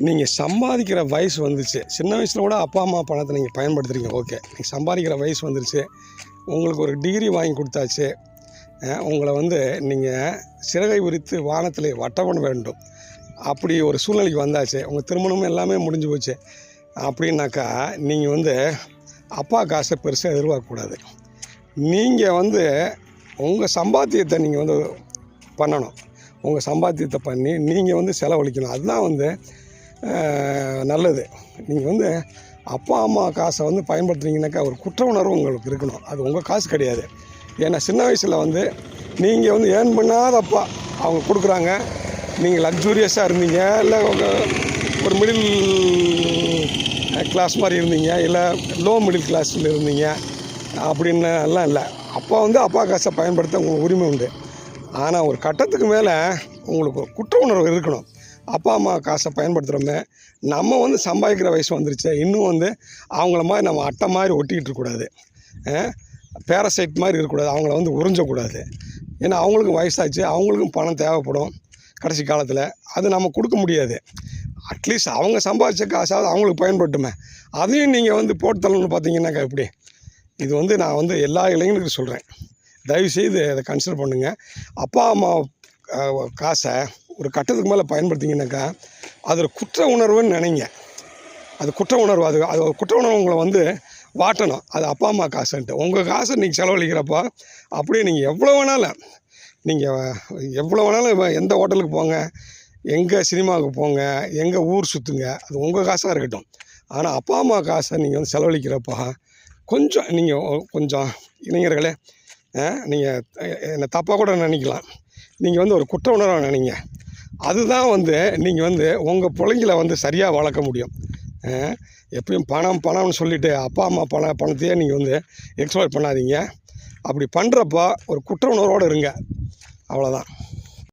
நீங்கள் சம்பாதிக்கிற வயசு வந்துச்சு. சின்ன வயசில் கூட அப்பா அம்மா பணத்தை நீங்கள் பயன்படுத்துகிறீங்க, ஓகே. நீங்கள் சம்பாதிக்கிற வயசு வந்துருச்சு, உங்களுக்கு ஒரு டிகிரி வாங்கி கொடுத்தாச்சு, உங்களை நீங்கள் சிறகை விரித்து வானத்தில் வட்டம் பண்ண வேண்டும், அப்படி ஒரு சூழ்நிலைக்கு வந்தாச்சு. உங்கள் திருமணம் எல்லாமே முடிஞ்சு போச்சு அப்படின்னாக்கா நீங்கள் அப்பா காசை பெருசாக எதிர்பார்க்கக்கூடாது. நீங்கள் உங்கள் சம்பாத்தியத்தை நீங்கள் பண்ணணும். உங்கள் சம்பாத்தியத்தை பண்ணி நீங்கள் செலவழிக்கணும். அதுதான் நல்லது. நீங்கள் அப்பா அம்மா காசை பயன்படுத்துனீங்கன்னாக்கா ஒரு குற்ற உணர்வு உங்களுக்கு இருக்கணும். அது உங்கள் காசு கிடையாது. ஏன்னா சின்ன வயசில் நீங்கள் ஏர்ன் பண்ணாத அப்பா அவங்க கொடுக்குறாங்க, நீங்கள் லக்ஸூரியஸாக இருந்தீங்க, இல்லை ஒரு மிடில் கிளாஸ் மாதிரி இருந்தீங்க, இல்லை லோ மிடில் கிளாஸில் இருந்தீங்க அப்படின்னு எல்லாம் இல்லை. அப்பா அப்பா காசை பயன்படுத்த உங்களுக்கு உரிமை உண்டு. ஆனால் ஒரு கட்டத்துக்கு மேலே உங்களுக்கு குற்ற உணர்வு இருக்கணும். அப்பா அம்மா காசை பயன்படுத்துகிறோமே, நம்ம சம்பாதிக்கிற வயசு வந்துருச்சு, இன்னும் அவங்கள மாதிரி நம்ம அட்டை மாதிரி ஒட்டிக்கிட்டு இருக்கக்கூடாது, பேரசைட் மாதிரி இருக்கக்கூடாது, அவங்கள உறிஞ்சக்கூடாது. ஏன்னா அவங்களுக்கும் வயசாச்சு, அவங்களுக்கும் பணம் தேவைப்படும் கடைசி காலத்தில். அது நம்ம கொடுக்க முடியாது. அட்லீஸ்ட் அவங்க சம்பாதிச்ச காசாவது அவங்களுக்கு பயன்படுத்துமே. அதையும் நீங்கள் போட்டு தள்ளணும்னு பார்த்தீங்கன்னாக்கா எப்படி? இது நான் எல்லா இளைஞர்களுக்கும் சொல்கிறேன், தயவுசெய்து அதை கன்சிடர் பண்ணுங்கள். அப்பா அம்மா காசை ஒரு கட்டத்துக்கு மேலே பயன்படுத்திங்கனாக்கா அது ஒரு குற்ற உணர்வுன்னு நினைங்க. அது குற்ற உணர்வு. அது குற்ற உணர்வு உங்களை வாட்டணும். அது அப்பா அம்மா காசுன்ட்டு. உங்கள் காசை நீங்கள் செலவழிக்கிறப்போ அப்படியே நீங்கள் எவ்வளோ வேணாலும் எந்த ஹோட்டலுக்கு போங்க, எங்கே சினிமாவுக்கு போங்க, எங்கே ஊர் சுற்றுங்க, அது உங்கள் காசாக இருக்கட்டும். ஆனால் அப்பா அம்மா காசை நீங்கள் செலவழிக்கிறப்போ கொஞ்சம் இளைஞர்களே, நீங்கள் என்னை தப்பாக கூட நினைக்கலாம், நீங்கள் ஒரு குற்ற உணர்வாக நினைங்க. அதுதான் நீங்கள் உங்கள் பிள்ளைங்களை சரியாக வளர்க்க முடியும். எப்பயும் பணம்னு சொல்லிவிட்டு அப்பா அம்மா பணத்தையே நீங்கள் எக்ஸ்ப்ளாய்ட் பண்ணாதீங்க. அப்படி பண்ணுறப்போ ஒரு குற்ற உணர்வோடு இருங்க. அவ்வளோதான்.